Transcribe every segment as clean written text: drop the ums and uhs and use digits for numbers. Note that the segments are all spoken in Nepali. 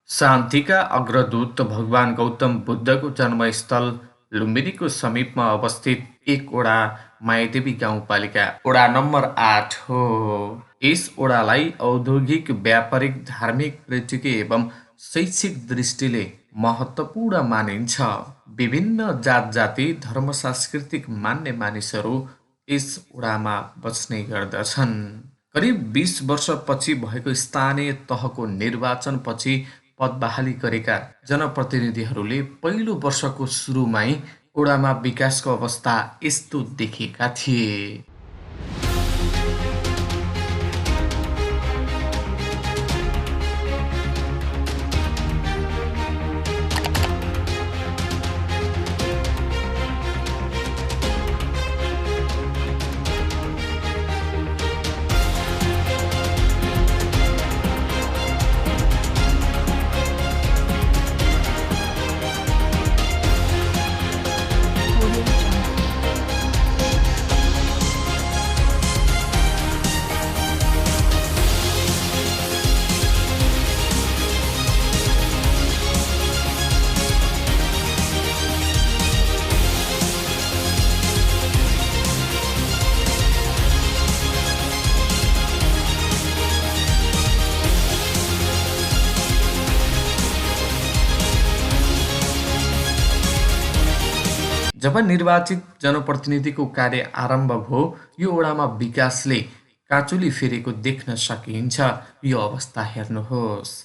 शान्तिका अग्रदूत भगवान गौतम बुद्धको जन्मस्थल लुम्बिनीको समीपमा अवस्थित एक ओडा मायादेवी गाउँपालिका ओडा नम्बर 8 हो। यस ओडालाई औद्योगिक, व्यापारिक, धार्मिक, पर्यटकीय एवं शैक्षिक दृष्टिले महत्त्वपूर्ण मानिन्छ। विभिन्न जात जाति, धर्म, सांस्कृतिक मान्ने मानिसहरू यस ओडामा बस्ने गर्दछन्। करिब 20 वर्षपछि भएको स्थानीय तहको निर्वाचनपछि पद बहाली गरेका जनप्रतिनिधिहरूले पहिलो वर्षको सुरुमै ओडामा विकासको अवस्था यस्तो देखेका थिए। जब निर्वाचित जनप्रतिनिधिको कार्य आरम्भ भयो, यो ओडामा विकासले काँचुली फेरेको देख्न सकिन्छ। यो अवस्था हेर्नुहोस्।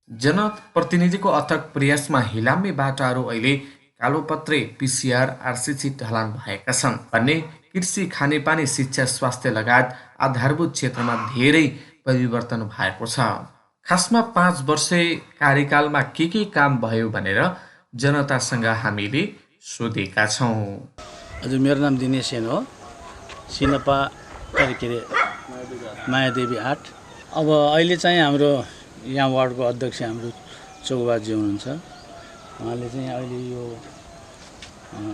जनप्रतिनिधिको अथक प्रयासमा हिलाम्य बाटाहरू अहिले कालोपत्रे, पिसिआर, आरसिसी ढलान भएका छन् भन्ने कृषि, खानेपानी, शिक्षा, स्वास्थ्य लगायत आधारभूत क्षेत्रमा धेरै परिवर्तन भएको छ। खासमा 5 वर्षे कार्यकालमा के काम भयो भनेर जनतासँग हामीले सोधेका छौँ। हजुर, मेरो नाम दिनेश सेन हो। सिनपा के अरे मायादेवी 8। अब अहिले चाहिँ हाम्रो यहाँ वार्डको अध्यक्ष हाम्रो चौबाजी हुनुहुन्छ। उहाँले चाहिँ अहिले यो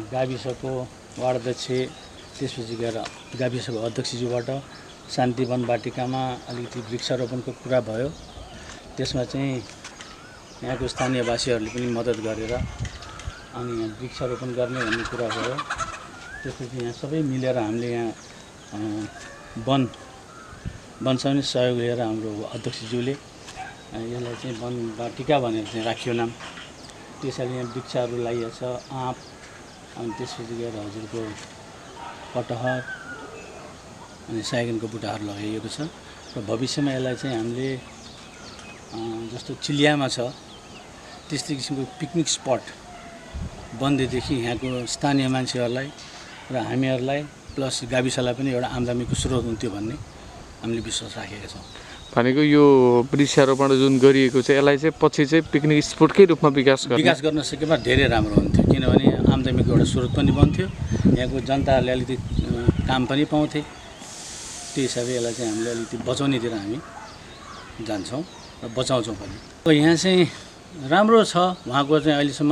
गाविसको वार्ड अध्यक्ष, त्यसपछि गएर गाविसको अध्यक्षज्यूबाट शान्तिवन वाटिकामा अलिकति वृक्षारोपणको कुरा भयो। त्यसमा चाहिँ यहाँको स्थानीयवासीहरूले पनि मद्दत गरेर अनि यहाँ वृक्षारोपण गर्ने भन्ने कुरा भयो। त्यसपछि यहाँ सबै मिलेर हामीले यहाँ वनसँग पनि सहयोग लिएर हाम्रो अध्यक्षज्यूले यसलाई चाहिँ वन वाटिका भनेर चाहिँ राखियो नाम। त्यसैले यहाँ वृक्षहरू लगाइएको छ, आँप, अनि त्यसपछि गएर हजुरको कटहर अनि साइगनको बुट्टाहरू लगाइएको छ। र भविष्यमा यसलाई चाहिँ हामीले जस्तो चिलियामा छ त्यस्तै किसिमको पिकनिक स्पट बन्देदेखि यहाँको स्थानीय मान्छेहरूलाई र हामीहरूलाई प्लस गाविसलाई पनि एउटा आम्दानीको स्रोत हुन्थ्यो भन्ने हामीले विश्वास राखेका छौँ। भनेको यो वृक्षारोपण जुन गरिएको छ यसलाई चाहिँ पछि चाहिँ पिकनिक स्पटकै रूपमा विकास गर्न सकेमा धेरै राम्रो हुन्थ्यो, किनभने आम्दानीको एउटा स्रोत पनि बन्थ्यो, यहाँको जनताहरूले अलिकति काम पनि पाउँथे। त्यही हिसाबले यसलाई चाहिँ हामीले अलिकति बचाउनेतिर हामी जान्छौँ र बचाउँछौँ पनि। यहाँ चाहिँ राम्रो छ, उहाँको चाहिँ अहिलेसम्म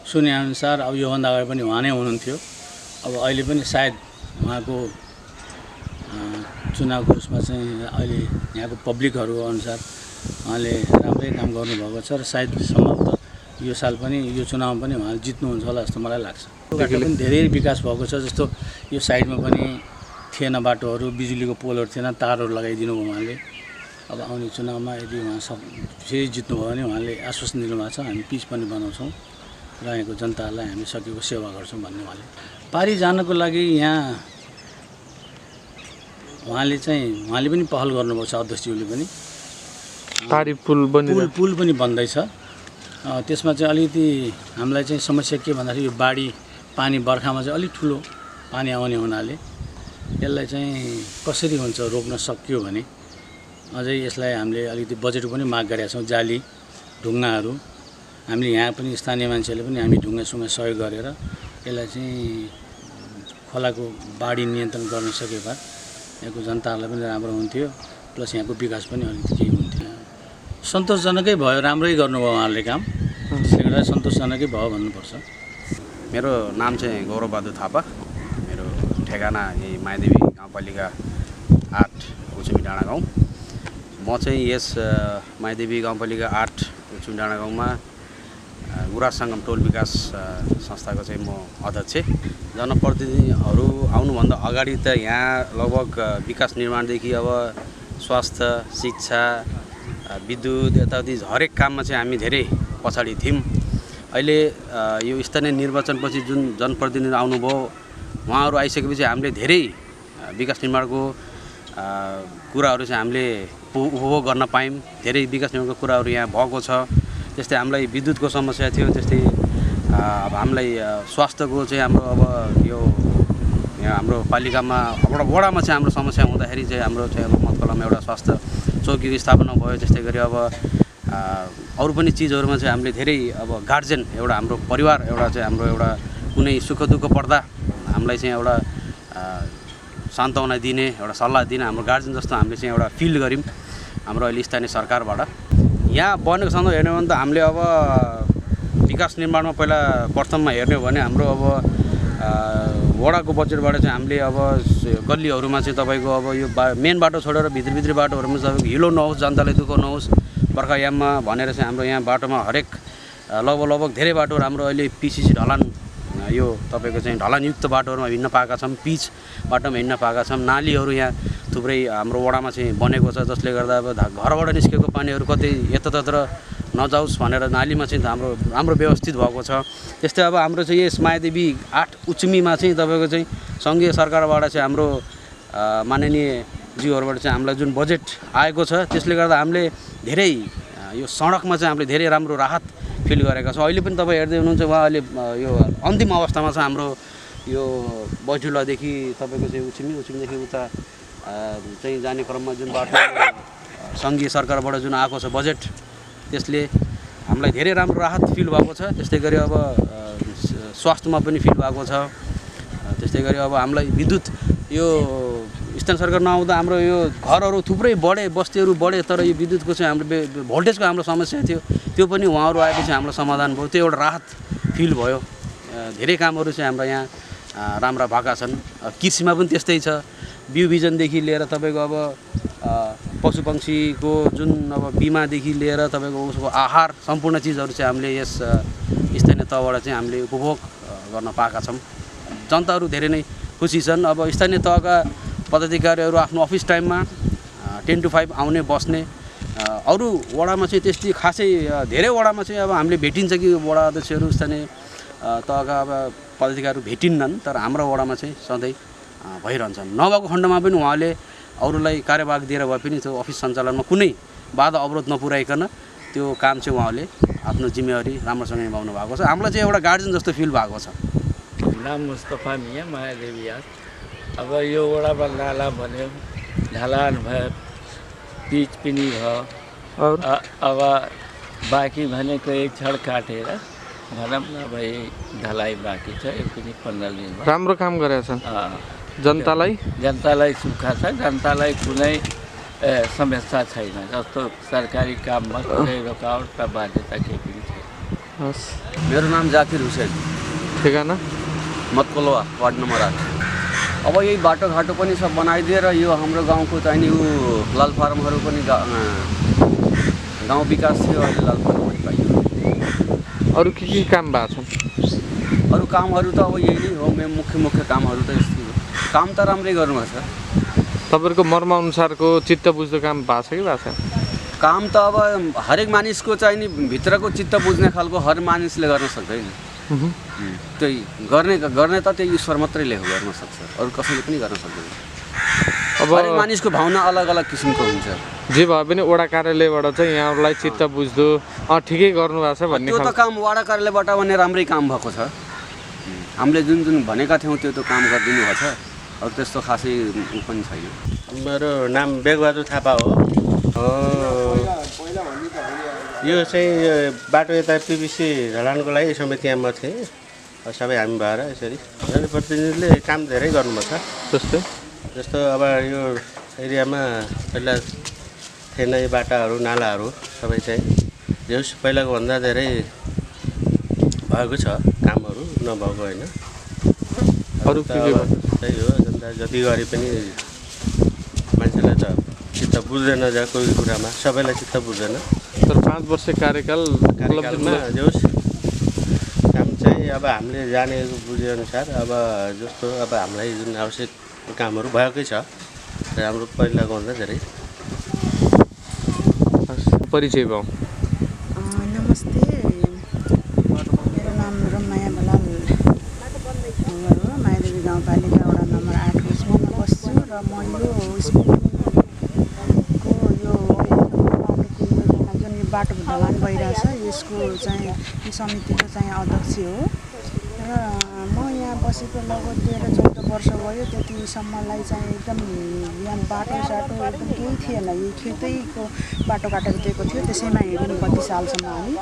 सुनेअनुसार अब योभन्दा अगाडि पनि उहाँ नै हुनुहुन्थ्यो। अब अहिले पनि सायद उहाँको चुनावको उसमा चाहिँ अहिले यहाँको पब्लिकहरू अनुसार उहाँले राम्रै काम गर्नुभएको छ र सायद सम्भवतः यो साल पनि यो चुनावमा पनि उहाँले जित्नुहुन्छ होला जस्तो मलाई लाग्छ। बाटो पनि धेरै विकास भएको छ, जस्तो यो साइडमा पनि थिएन बाटोहरू, बिजुलीको पोलहरू थिएन, तारहरू लगाइदिनु भयो उहाँले। अब आउने चुनावमा यदि उहाँ फेरि जित्नुभयो भने उहाँले आश्वासन दिनुभएको छ, हामी पिच पनि बनाउँछौँ र यहाँको जनताहरूलाई हामी सकेको सेवा गर्छौँ भन्ने उहाँले। पारी जानको लागि यहाँ उहाँले पनि पहल गर्नुभएको छ, अध्यक्षज्यूले पनि। पारी पुल पनि बन्दैछ। त्यसमा चाहिँ अलिकति हामीलाई चाहिँ समस्या के भन्दाखेरि यो बाढी पानी बर्खामा चाहिँ अलिक ठुलो पानी आउने हुनाले यसलाई चाहिँ कसरी हुन्छ रोक्न सकियो भने अझै यसलाई हामीले अलिकति बजेट पनि माग गरेका छौँ। जाली ढुङ्गाहरू हामीले यहाँ पनि स्थानीय मान्छेहरूले पनि हामी ढुङ्गासँग सहयोग गरेर यसलाई चाहिँ खोलाको बाढी नियन्त्रण गर्न सके भए यहाँको जनताहरूलाई पनि राम्रो हुन्थ्यो, प्लस यहाँको विकास पनि अलिकति केही हुन्थ्यो। सन्तोषजनकै भयो, राम्रै गर्नुभयो उहाँहरूले काम, त्यसले गर्दा सन्तोषजनकै भयो भन्नुपर्छ। मेरो नाम चाहिँ गौरवबहादुर थापा, मेरो ठेगाना यही मायादेवी गाउँपालिका 8 उचुमी डाँडा गाउँ। म चाहिँ यस मायादेवी गाउँपालिका 8 उचुमी डाँडा गाउँमा गुराँस सङ्गम टोल विकास संस्थाको चाहिँ म अध्यक्ष। जनप्रतिनिधिहरू आउनुभन्दा अगाडि त यहाँ लगभग विकास निर्माणदेखि अब स्वास्थ्य, शिक्षा, विद्युत यताउति हरेक काममा चाहिँ हामी धेरै पछाडि थियौँ। अहिले यो स्थानीय निर्वाचनपछि जुन जनप्रतिनिधि आउनुभयो उहाँहरू आइसकेपछि हामीले धेरै विकास निर्माणको कुराहरू चाहिँ हामीले उपभोग गर्न पायौँ। धेरै विकास निर्माणको कुराहरू यहाँ भएको छ। त्यस्तै हामीलाई विद्युतको समस्या थियो, त्यस्तै अब हामीलाई स्वास्थ्यको चाहिँ हाम्रो अब यो यहाँ हाम्रो पालिकामा एउटा वडामा चाहिँ हाम्रो समस्या हुँदाखेरि चाहिँ हाम्रो चाहिँ अब मतकलामा एउटा स्वास्थ्य चौकीको स्थापना भयो। त्यस्तै गरी अब अरू पनि चिजहरूमा चाहिँ हामीले धेरै अब गार्जेन एउटा हाम्रो परिवार एउटा चाहिँ हाम्रो एउटा कुनै सुख दुःख पर्दा हामीलाई चाहिँ एउटा सान्त्वना दिने एउटा सल्लाह दिने हाम्रो गार्जेन जस्तो हामीले चाहिँ एउटा फिल गऱ्यौँ हाम्रो अहिले स्थानीय सरकारबाट। यहाँ बनेको सन्दर्भ हेर्ने हो भने त हामीले अब विकास निर्माणमा पहिला प्रथममा हेर्ने हो भने हाम्रो अब वडाको बजेटबाट चाहिँ हामीले अब गल्लीहरूमा चाहिँ तपाईँको अब यो मेन बाटो छोडेर भित्री बाटोहरूमा तपाईँको हिलो नहोस्, जनतालाई दुःख नहोस् बर्खायाममा भनेर चाहिँ हाम्रो यहाँ बाटोमा हरेक लगभग धेरै बाटोहरू हाम्रो अहिले पिसिसी ढलान यो तपाईँको चाहिँ ढलानयुक्त बाटोहरूमा हिँड्न पाएका छौँ, पिच बाटोमा हिँड्न पाएका छौँ। नालीहरू यहाँ थुप्रै हाम्रो वडामा चाहिँ बनेको छ, जसले गर्दा अब घरबाट निस्केको पानीहरू कतै यतातत्र नजाओस् भनेर नालीमा चाहिँ राम्रो व्यवस्थित भएको छ। त्यस्तै अब हाम्रो चाहिँ यस मायादेवी 8 उचुमीमा चाहिँ तपाईँको चाहिँ सङ्घीय सरकारबाट चाहिँ हाम्रो माननीय ज्यूहरूबाट चाहिँ हामीलाई जुन बजेट आएको छ त्यसले गर्दा हामीले धेरै यो सडकमा चाहिँ हामीले धेरै राम्रो राहत फिल गरेका छौँ। अहिले पनि तपाईँ हेर्दै हुनुहुन्छ उहाँ अहिले यो अन्तिम अवस्थामा छ हाम्रो यो बैठुलादेखि तपाईँको चाहिँ उचुमीदेखि उता चाहिँ जाने क्रममा जुन बाटो सङ्घीय सरकारबाट जुन आएको छ बजेट त्यसले हामीलाई धेरै राम्रो राहत फिल भएको छ। त्यस्तै गरी अब स्वास्थ्यमा पनि फिल भएको छ। त्यस्तै गरी अब हामीलाई विद्युत यो स्थानीय सरकार नआउँदा हाम्रो यो घरहरू थुप्रै बढे, बस्तीहरू बढे, तर यो विद्युतको चाहिँ हाम्रो भोल्टेजको हाम्रो समस्या थियो, त्यो पनि उहाँहरू आएपछि हाम्रो समाधान भयो। त्यो एउटा राहत फिल भयो। धेरै कामहरू चाहिँ हाम्रो यहाँ राम्रा भएका छन्। कृषिमा पनि त्यस्तै छ, बिउ बिजनदेखि लिएर तपाईँको अब पशुपक्षीको जुन अब बिमादेखि लिएर तपाईँको उसको आहार सम्पूर्ण चिजहरू चाहिँ हामीले यस स्थानीय तहबाट चाहिँ हामीले उपभोग गर्न पाएका छौँ। जनताहरू धेरै नै खुसी छन्। अब स्थानीय तहका पदाधिकारीहरू आफ्नो अफिस टाइममा 10 to 5 आउने बस्ने, अरू वडामा चाहिँ त्यस्तै खासै धेरै वडामा चाहिँ अब हामीले भेटिन्छ कि वडा अध्यक्षहरू स्थानीय तहका अब पदाधिकारीहरू भेटिन्नन्, तर हाम्रो वडामा चाहिँ सधैँ भइरहन्छन्। नभएको खण्डमा पनि उहाँले अरूलाई कार्यभाग दिएर भए पनि त्यो अफिस सञ्चालनमा कुनै बाधा अवरोध नपुर्याइकन त्यो काम चाहिँ उहाँले आफ्नो जिम्मेवारी राम्रोसँग निभाउनु भएको छ। हामीलाई चाहिँ एउटा गार्जियन जस्तो फिल भएको छ। नाम मुस्तफा मियाँ, मायादेवी 8। अब यो वडामा नाला भन्यो, ढलान भयो, पिच पनि भयो, अब बाँकी भनेको एक छड काटेर भनौँ न अब ढलाइ बाँकी छ, यो पनि 15 दिनमा। राम्रो काम गरेका छन्। जनतालाई सुख छ, जनतालाई कुनै समस्या छैन। जस्तो सरकारी काममा कुनै रोकावट र बाध्यता केही पनि छैन। हस्। मेरो नाम जाकिर हुसैन, ठेगाना मतकोलवा, वार्ड नम्बर 8। अब यही बाटोघाटो पनि सब बनाइदिएर यो हाम्रो गाउँको चाहिँ नि यो लाल फार्महरू पनि गाउँ विकास थियो, अहिले लाल फार्म पनि पाइयो। अरू के काम भएको छ? अरू कामहरू त अब यही नै हो, मुख्य कामहरू त यस्तै हो। काम त राम्रै गर्नुभएको छ। तपाईँहरूको मर्मअनुसारको चित्त बुझ्दो काम भएको छ कि भएको छैन? काम त अब हरेक मानिसको चाहिँ नि भित्रको चित्त बुझ्ने खालको हर मानिसले गर्न सक्दैन। त्यही गर्ने त त्यही ईश्वर मात्रैले गर्न सक्छ, अरू कसैले पनि गर्न सक्दैन। अब हरेक मानिसको भावना अलग अलग किसिमको हुन्छ। जे भए पनि वडा कार्यालयबाट चाहिँ यहाँहरूलाई चित्त बुझ्दो ठिकै गर्नुभएको छ भन्ने त्यो त काम वडा कार्यालयबाट भने राम्रै काम भएको छ। हामीले जुन भनेका थियौँ त्यो त काम गरिदिनु भएको छ। अरू त्यस्तो खासै पनि छैन। मेरो नाम बेगबहादुर थापा हो। यो चाहिँ बाटो यता पिबिसी ढलानको लागि समितिमा म थिएँ। सबै हामी भएर यसरी जनप्रतिनिधिले काम धेरै गर्नुभएको छ। जस्तो अब यो एरियामा पहिला थिएन यो बाटाहरू नालाहरू सबै चाहिँ जस पहिलाको भन्दा धेरै भएको छ कामहरू, नभएको होइन। अरू त्यही हो, जनता जति गरे पनि मान्छेलाई त चित्त बुझ्दैन, कोही कुरामा सबैलाई चित्त बुझ्दैन। तर 5 वर्ष कार्यकालमा जोस् काम चाहिँ अब हामीले जानेको बुझेअनुसार अब जस्तो अब हामीलाई जुन आवश्यक कामहरू भएकै छ राम्रो पहिलाको भन्दा धेरै। परिचय भयो। नमस्ते, मेरो नाम रमाया बलाल हो। मायादेवी गाउँपालिका वडा नम्बर 8 को बस्छु र म यो स्कुलको यो जुन यो बाटो ढलान भइरहेछ यसको चाहिँ समितिको चाहिँ अध्यक्ष हो। र म यहाँ बसेको लगभग 13-14 वर्ष भयो। त्यतिसम्मलाई चाहिँ एकदम यहाँ बाटोसाटो एकदम केही थिएन, यही खेतैको बाटो काटेर दिएको थियो। त्यसैमा हिँड्नु 32 सालसम्म हामी।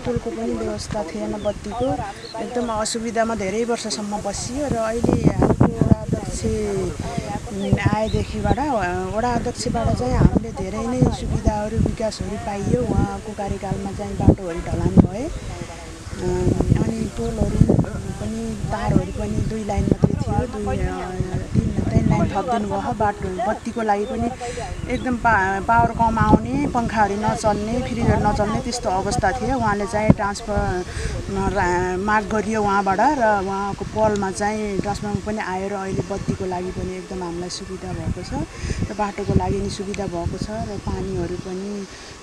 टोलको पनि व्यवस्था थिएन, बत्तीको एकदम असुविधामा धेरै वर्षसम्म बसियो। र अहिले हाम्रो वडा अध्यक्ष आएदेखिबाट वडा अध्यक्षबाट चाहिँ हामीले धेरै नै सुविधाहरू विकासहरू पाइयो। उहाँको कार्यकालमा चाहिँ बाटोहरू ढलान भए, अनि टोलहरू पनि तारहरू पनि 2 लाइन मात्रै थियो, 3 लाइन थपिदिनु भयो। बाटो बत्तीको लागि पनि एकदम पावर कम आउने, पङ्खाहरू नचल्ने, फ्रिजहरू नचल्ने त्यस्तो अवस्था थियो। उहाँले चाहिँ ट्रान्सफर माग गरियो उहाँबाट, र उहाँको पलमा चाहिँ ट्रान्सफरमा पनि आयो। र अहिले बत्तीको लागि पनि एकदम हामीलाई सुविधा भएको छ, र बाटोको लागि नि सुविधा भएको छ। र पानीहरू पनि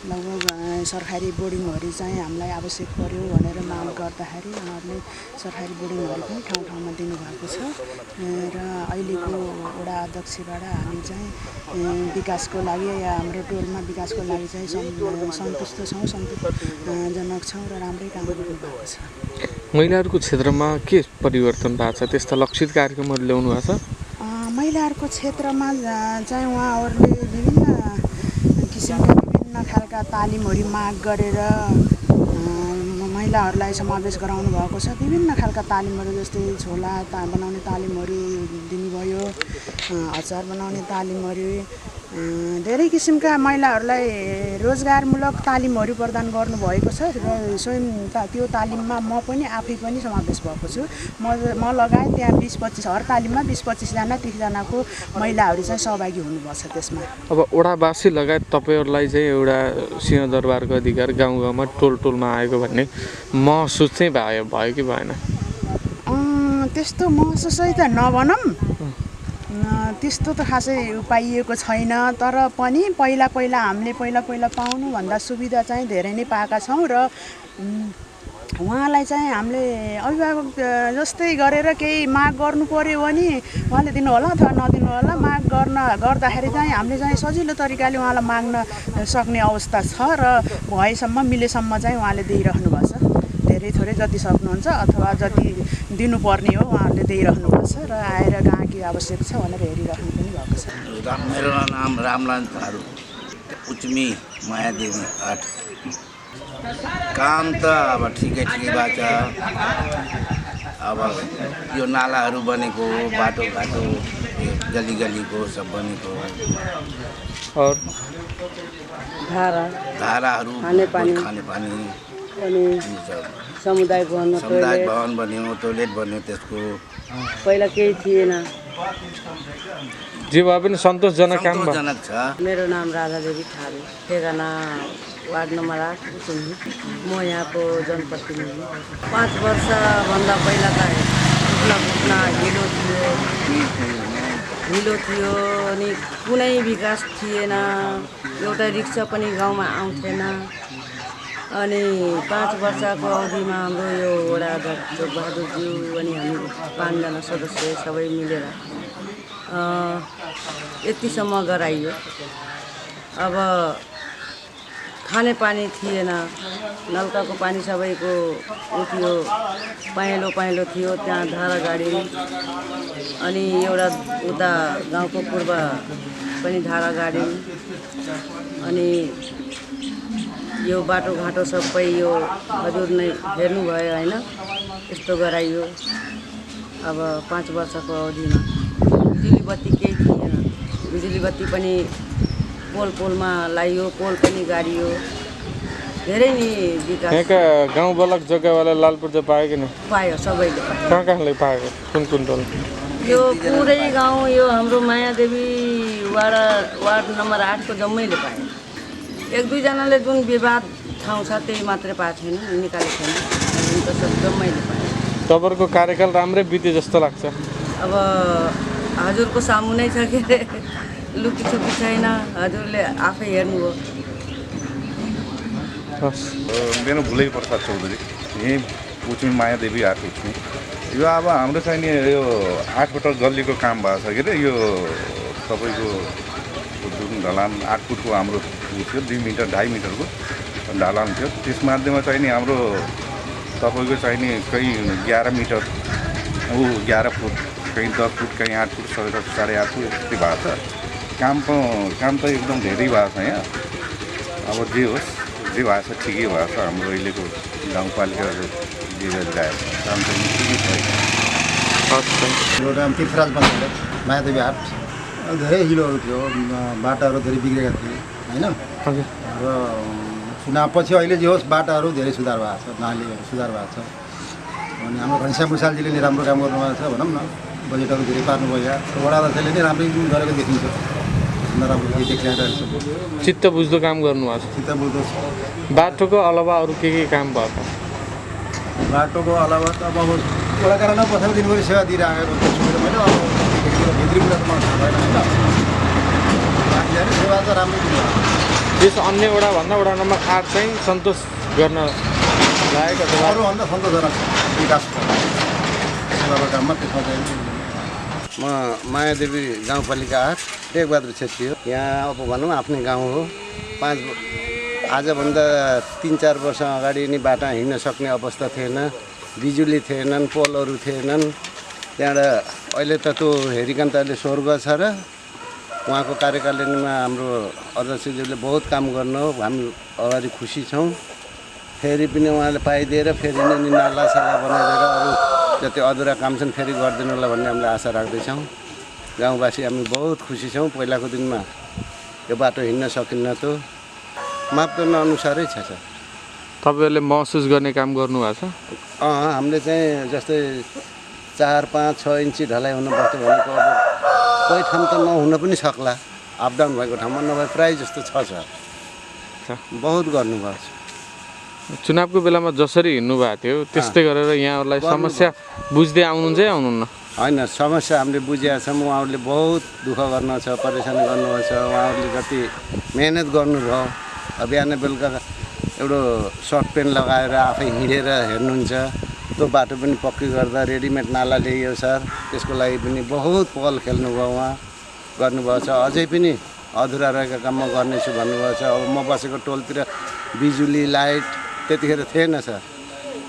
लगभग सरकारी बोर्डिङहरू चाहिँ हामीलाई आवश्यक पर्यो भनेर माग गर्दाखेरि उहाँहरूले सरकारी बोर्डिङहरू पनि ठाउँ ठाउँमा दिनुभएको छ। र अहिलेको वडा अध्यक्षबाट हामी चाहिँ विकासको लागि या हाम्रो टोलमा विकासको लागि चाहिँ सन्तुष्ट छौँ, सन्तोषजनक छौँ र राम्रै काम गर्नुभएको छ। महिलाहरूको क्षेत्रमा के परिवर्तन भएको छ? त्यस्ता लक्षित कार्यक्रमहरू ल्याउनु भएको छ? महिलाहरूको क्षेत्रमा चाहिँ उहाँहरूले विभिन्न किसिमका विभिन्न खालका तालिमहरू माग गरेर महिलाहरूलाई समावेश गराउनु भएको छ। विभिन्न खालका तालिमहरू जस्तै झोला बनाउने तालिमहरू दिनुभयो, अचार बनाउने तालिमहरू, धेरै किसिमका महिलाहरूलाई रोजगारमूलक तालिमहरू प्रदान गर्नुभएको छ र स्वयं त्यो तालिममा म पनि आफै पनि समावेश भएको छु। म लगायत त्यहाँ 20-25 हर तालिममा 20-25 जना 30 जनाको महिलाहरू चाहिँ सहभागी हुनुभएको छ त्यसमा। अब ओडावासी लगायत तपाईँहरूलाई चाहिँ एउटा सिंहदरबारको अधिकार गाउँ गाउँमा टोल टोलमा आएको भन्ने महसुस चाहिँ भयो कि भएन? त्यस्तो महसुसै त नभनौँ, त्यस्तो त खासै पाइएको छैन। तर पनि पहिला हामीले पहिला पाउनुभन्दा सुविधा चाहिँ धेरै नै पाएका छौँ र उहाँलाई चाहिँ हामीले अभिभावक जस्तै गरेर केही माग गर्नु पर्यो भने उहाँले दिनु होला अथवा नदिनु होला, माग गर्दाखेरि चाहिँ हामीले चाहिँ सजिलो तरिकाले उहाँलाई माग्न सक्ने अवस्था छ र भएसम्म मिलेसम्म चाहिँ उहाँले दिइराख्नु भएको छ। धेरै थोरै जति सक्नुहुन्छ अथवा जति दिनुपर्ने हो उहाँहरूले दिइराख्नु भएको छ र आएर कहाँ के आवश्यक छ भनेर हेरिराख्नु पनि भएको छ। मेरो नाम रामलाल थारू, उच्मी मायादेवी 8। काम त अब ठिकै भएको छ। अब यो नालाहरू बनेको, बाटोघाटो गलीको सब बनेको, और धाराहरू, खानेपानी अनि समुदाय भवन बन्यो, टोयलेट बन्यो। त्यसको पहिला केही थिएन। जे भए पनि सन्तोषजनक काम भयो। सन्तोषजनक छ। मेरो नाम राधादेवी थारू, ठेगाना वार्ड नम्बर 8 उच्मी। म यहाँको जनप्रतिनिधि। 5 वर्षभन्दा पहिलाका घुट्ना हिलो थियो अनि कुनै विकास थिएन। एउटा रिक्सा पनि गाउँमा आउँथेन। अनि 5 वर्षको अवधिमा हाम्रो यो वडा अध्यक्ष बहादुरज्यू अनि हामी 5 जना सदस्य सबै मिलेर यतिसम्म गराइयो। अब खानेपानी थिएन, नलकाको पानी सबैको थियो, पहेँलो थियो। त्यहाँ धारा गाडी अनि एउटा उता गाउँको पूर्व पनि धारा गाडी अनि यो बाटोघाटो सबै यो हजुर नै हेर्नुभयो होइन, यस्तो गराइयो। अब 5 वर्षको अवधिमा बिजुली बत्ती केही थिएन। बिजुली बत्ती पनि पोलमा लगाइयो, पोल पनि गाडियो। धेरै नै विकास। यहाँका गाउँ बलक जग्गावाला लाल पूर्जा पायो कि नहीं? पायो, सबैले पायो। कहाँले पाएको? कुन टोल? यो पुरै गाउँ यो हाम्रो मायादेवी वार्ड नम्बर 8 को जम्मैले पायो। 1-2 जनाले जुन विवाद ठाउँ छ त्यही मात्रै पाएको छैन, निकालेको छैन। त सब जम्मैले पायो। तपाईँहरूको कार्यकाल राम्रै बित्यो जस्तो लाग्छ। अब हजुरको सामु नै छ के लुकीछुपी छैन, हजुरले आफै हेर्नुभयो। मेरो भुलै प्रसाद चौधरी, यहीँ उच्मी मायादेवी 8 उच्मी। यो अब हाम्रो चाहिँ नि यो 8 फुट गल्लीको काम भएको छ के अरे। यो तपाईँको जुन ढलान 8 फुटको हाम्रो थियो, 2 मिटर 2.5 मिटरको ढलान थियो। त्यसमध्येमा चाहिँ नि हाम्रो तपाईँको चाहिँ नि कहीँ 11 मिटर, 11 फुट, कहीँ 10 फुट, कहीँ 8 फुट, 8.5 फुट यस्तै भएको छ। काम त एकदम धेरै भएको छ यहाँ। अब जे होस्, जे भएको छ ठिकै भएको छ। हाम्रो अहिलेको गाउँपालिकाले जे गरिरहेको छ काम चाहिँ ठिकै छ। मेरो नाम तीर्थराज बन्द, मायादेवी 8। धेरै हिलोहरू थियो, बाटाहरू धेरै बिग्रेका थिए होइन। र चुनावपछि अहिले जे होस् बाटाहरू धेरै सुधार भएको छ, नालीहरू सुधार भएको छ। अनि हाम्रो घनश्याम भुषालजीले नै राम्रो काम गर्नुभएको छ भनौँ न। बजेटहरू धेरै पार्नुभयो। वडा अध्यक्षले नै राम्रै गरेको देखिन्छ, नराम्रो केही देखिरहेको छ। चित्त बुझ्दो काम गर्नुभएको छ। चित्त बुझ्दो छ। बाटोको अलावा अरू के काम भयो त? बाटोको अलावा त अब कलाकारमा बसेर दिनभरि सेवा दिइरहेको छु मैले। अब भित्री कुरा त मलाई थाहा भएन होइन। बाँकी सेवा त राम्रो दिनु। त्यस अन्य वडाभन्दा वडा नम्बर 8 चाहिँ सन्तोष गर्न लागेको छ। अरूभन्दा सन्तोषजनक विकास सेवाको काममा त्यसमा चाहिँ। म मायादेवी गाउँपालिका 8 टेकबहादुर छेत्री हो। यहाँ अब भनौँ आफ्नै गाउँ हो। आजभन्दा 3-4 वर्ष अगाडि नै बाटा हिँड्न सक्ने अवस्था थिएन, बिजुली थिएनन्, पोलहरू थिएनन्। त्यहाँबाट अहिले त त्यो हेरिकन त अहिले स्वर्ग छ र उहाँको कार्यकालीनमा हाम्रो अध्यक्षज्यूले बहुत काम गर्नु हो। हामी अगाडि खुसी छौँ। फेरि पनि उहाँले पाइदिएर फेरि नै नालासाला बनाइदिएर अरू जति अधुरा काम छन् फेरि गरिदिनु होला भन्ने हामीले आशा राख्दैछौँ। गाउँवासी हामी बहुत खुसी छौँ। पहिलाको दिनमा यो बाटो हिँड्न सकिन्न त मापदण्ड अनुसारै छ सर। तपाईँहरूले महसुस गर्ने काम गर्नुभएको छ? हामीले चाहिँ जस्तै 4, 5, 6 इन्ची ढलाइ हुनुपर्छ भनेको अब कोही ठाउँ त नहुन पनि सक्ला, अपडाउन भएको ठाउँमा नभए प्रायः जस्तो छ सर। बहुत गर्नुभएको छ। चुनावको बेलामा जसरी हिँड्नु भएको थियो त्यस्तै गरेर यहाँहरूलाई समस्या बुझ्दै आउनुहुन्छ या आउनुहुन्न? होइन, समस्या हामीले बुझेका छौँ। उहाँहरूले बहुत दुःख गर्नु छ, परेशानी गर्नुभएको छ। उहाँहरूले जति मेहनत गर्नुभयो, बिहान बेलुका एउटा सर्ट पेन्ट लगाएर आफै हिँडेर हेर्नुहुन्छ। त्यो बाटो पनि पक्की गर्दा रेडिमेड नाला ल्याइयो सर, त्यसको लागि पनि बहुत पहल खेल्नुभयो, उहाँ गर्नुभएको छ। अझै पनि अधुरा रहेका काम म गर्नेछु भन्नुभएको छ। अब म बसेको टोलतिर बिजुली लाइट त्यतिखेर थिएन सर।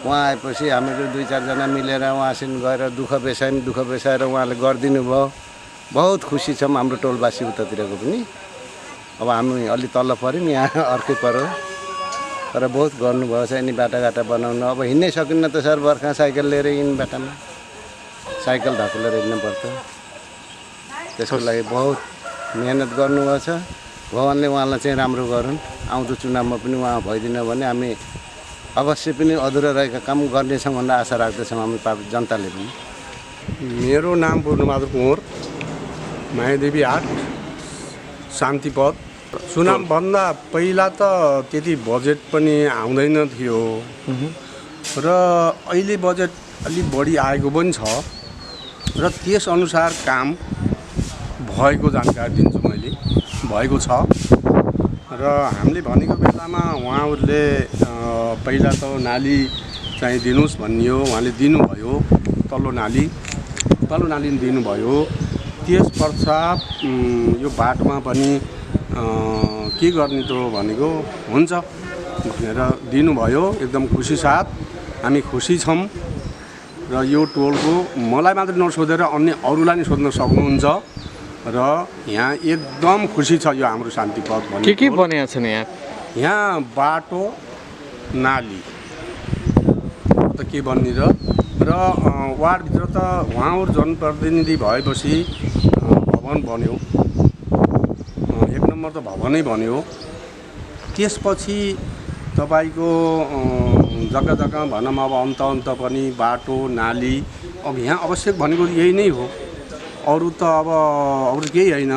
उहाँ आएपछि हामीहरू 2-4 जना मिलेर उहाँसँग गएर दुःख बेसाएर उहाँले गरिदिनु भयो। बहुत खुसी छौँ हाम्रो टोलवासी उतातिरको पनि। अब हामी अलि तल्ल पऱ्यौँ, यहाँ अर्कै पऱ्यो, तर बहुत गर्नुभएको छ यिनी बाटाघाटा बनाउनु। अब हिँड्नै सकिन्न त सर, बर्खा साइकल लिएर यिनी बाटामा साइकल धकेलेर हिँड्नु पर्छ। त्यसको लागि बहुत मेहनत गर्नुभएको छ। भगवान्ले उहाँलाई चाहिँ राम्रो गरून्। आउँदो चुनावमा पनि उहाँ भइदिन भने हामी अवश्य पनि अधुरा रहेका काम गर्नेछौँ भन्ने आशा राख्दछौँ हामी जनताले पनि। मेरो नाम पूर्णबहादुर कुँवर, मायादेवी 8 शान्तिपद। चुनावभन्दा पहिला त त्यति बजेट पनि आउँदैन थियो र अहिले बजेट अलिक बढी आएको पनि छ र त्यसअनुसार काम भएको जानकारी दिन्छु मैले, भएको छ। र हामीले भनेको बेलामा उहाँहरूले पहिला त नाली चाहिँ दिनुहोस् भनियो, उहाँले दिनुभयो। तल्लो नाली दिनुभयो। त्यस पश्चात यो बाटोमा पनि के गर्ने त भनेको हुन्छ भनेर दिनुभयो। एकदम खुसी साथ हामी खुसी छौँ। र यो टोलको मलाई मात्रै नसोधेर अन्य अरूलाई नि सोध्न सक्नुहुन्छ। र यहाँ एकदम खुसी छ यो हाम्रो शान्तिपद भन्ने। के बनिएको छ नि यहाँ? यहाँ बाटो, नाली त के बन्ने र वार्डभित्र त उहाँहरू जनप्रतिनिधि भएपछि भवन बन्यो। 1 नम्बर त भवनै बन्यो। त्यसपछि तपाईँको जग्गा जग्गा भनौँ अब अन्त पनि बाटो, नाली। अब यहाँ आवश्यक भनेको यही नै हो, अरू त अब अरू केही होइन।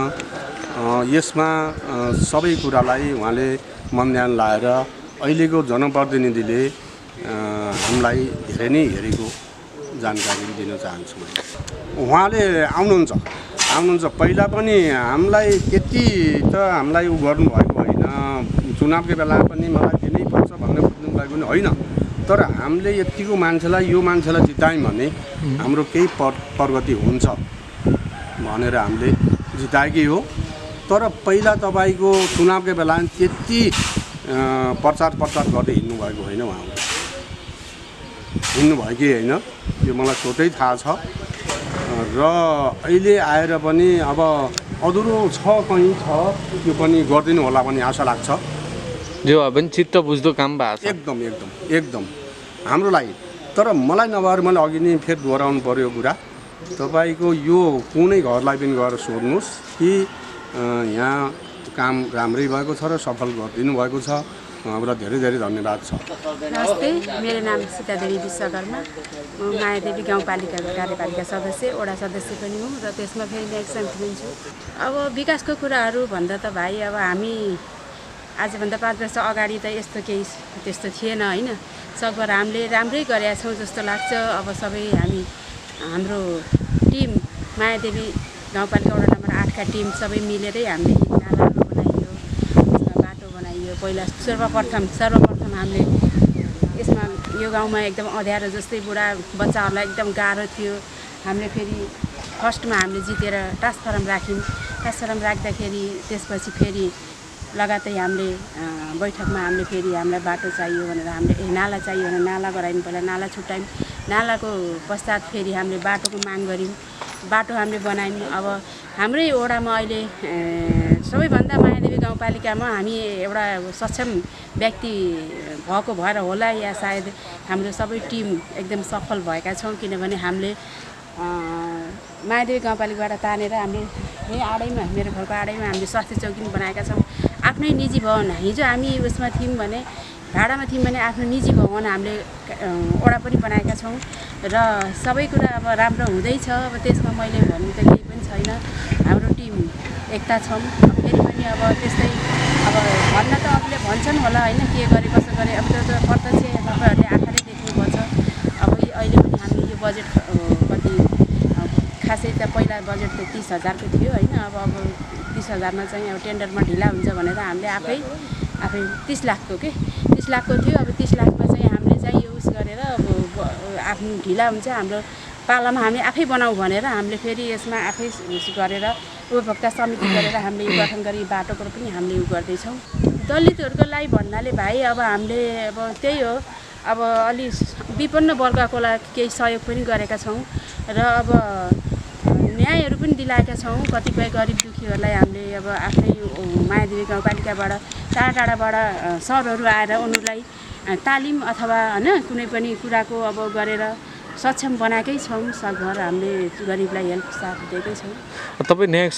यसमा सबै कुरालाई उहाँले मन ध्यान लाएर अहिलेको जनप्रतिनिधिले हामीलाई धेरै नै हेरेको जानकारी दिन चाहन्छु। उहाँले आउनुहुन्छ। पहिला पनि हामीलाई त्यति त हामीलाई गर्नुभएको होइन। चुनावको बेला पनि मलाई दिनैपर्छ भनेर बुझ्नु भएको पनि होइन। तर हामीले यतिको मान्छेलाई यो मान्छेलाई जितायौँ भने हाम्रो केही प्रगति हुन्छ भनेर हामीले जिताएकै हो। तर पहिला तपाईँको चुनावको बेला त्यति प्रचार गर्दै हिँड्नुभएको होइन। उहाँहरू हिँड्नुभएकै होइन, यो मलाई सोचै थाहा छ। र अहिले आएर पनि अब अधुरो छ कहीँ छ, त्यो पनि गरिदिनु होला भन्ने आशा लाग्छ। जो भए पनि चित्त बुझ्दो काम भएको छ एकदम हाम्रो लागि। तर मलाई नभएर मैले अघि नै फेरि दोहोऱ्याउनु पर्यो कुरा। तपाईँको यो कुनै घरलाई पनि गएर सोध्नुहोस् कि यहाँ काम राम्रै भएको छ र सफल गरिदिनु भएको छ। उहाँबाट धेरै धेरै धन्यवाद छ। नमस्ते, मेरो नाम सीतादेवी विश्वकर्मा। म मायादेवी गाउँपालिकाको कार्यपालिका सदस्य, वडा सदस्य पनि हुँ र त्यसमा फेरि नेक्स्ट पनि छु। अब विकासको कुराहरू भन्दा त भाइ, अब हामी आजभन्दा 5 वर्ष अगाडि त यस्तो केही त्यस्तो थिएन होइन। सकभर हामीले राम्रै गरेका छौँ जस्तो लाग्छ। अब सबै हाम्रो टिम मायादेवी गाउँपालिका वडा नम्बर 8 का टिम सबै मिलेरै हामीले नालाहरू बनाइयो, बाटो बनाइयो। पहिला सर्वप्रथम हामीले यसमा यो गाउँमा एकदम अँध्यारो जस्तै बुढा बच्चाहरूलाई एकदम गाह्रो थियो। हामीले फेरि फर्स्टमा हामीले जितेर ट्रान्सफर्म राख्यौँ। ट्रान्सफर्म राख्दाखेरि त्यसपछि फेरि लगातार हामीले बैठकमा हामीले फेरि हामीलाई बाटो चाहियो भनेर हामीले नाला चाहियो भनेर नाला गरायौँ। पहिला नाला छुट्यायौँ। नालाको पश्चात फेरि हामीले बाटोको माग गऱ्यौँ। बाटो हामीले बनायौँ। अब हाम्रै वडामा अहिले सबैभन्दा मायादेवी गाउँपालिकामा हामी एउटा सक्षम व्यक्ति भएको भएर होला या सायद हाम्रो सबै टिम एकदम सफल भएका छौँ। किनभने हामीले मायादेवी गाउँपालिकाबाट तानेर हामीले यही आडैमा मेरो घरको आडैमा हामीले स्वास्थ्य चौकी पनि बनाएका छौँ। आफ्नै निजी भवन, हिजो हामी उसमा थियौँ भने भाडामा थियौँ भने आफ्नो निजी भवन हामीले वडा पनि बनाएका छौँ र सबै कुरा अब राम्रो हुँदैछ। अब त्यसमा मैले भन्नु त केही पनि छैन। हाम्रो टिम एकता छौँ। फेरि पनि अब त्यस्तै अब भन्न त अरूले भन्छन् होला होइन, के गरे कसो गरे, अब त्यो त प्रत्यक्ष तपाईँहरूले आँखाले देख्नुपर्छ। अब अहिले पनि हामी यो बजेट कति खासै त पहिला बजेट त 30,000 को थियो होइन। अब 30,000मा चाहिँ अब टेन्डरमा ढिला हुन्छ भनेर हामीले आफै 30 लाखको 30 लाखको थियो। अब 30 लाखमा चाहिँ हामीले चाहिँ यो उस गरेर अब आफ्नो ढिला हुन्छ हाम्रो पालामा हामीले आफै बनाऊ भनेर हामीले फेरि यसमा आफै उस गरेर उपभोक्ता समिति गरेर हामीले यो गठन गरी बाटोको पनि हामीले यो गर्दैछौँ। दलितहरूको लागि भन्नाले भाइ अब हामीले अब त्यही हो, अब अलि विपन्न वर्गको लागि केही सहयोग पनि गरेका छौँ र अब न्यायहरू पनि दिलाएका छौँ। कतिपय गरिब दुखीहरूलाई हामीले अब आफ्नै मायादेवी गाउँपालिकाबाट टाढा टाढाबाट सरहरू आएर उनीहरूलाई तालिम अथवा होइन कुनै पनि कुराको अब गरेर सक्षम बनाएकै छौँ। सकभर हामीले गरिबलाई हेल्प साथ दिएकै छौँ। तपाईँ न्यायिक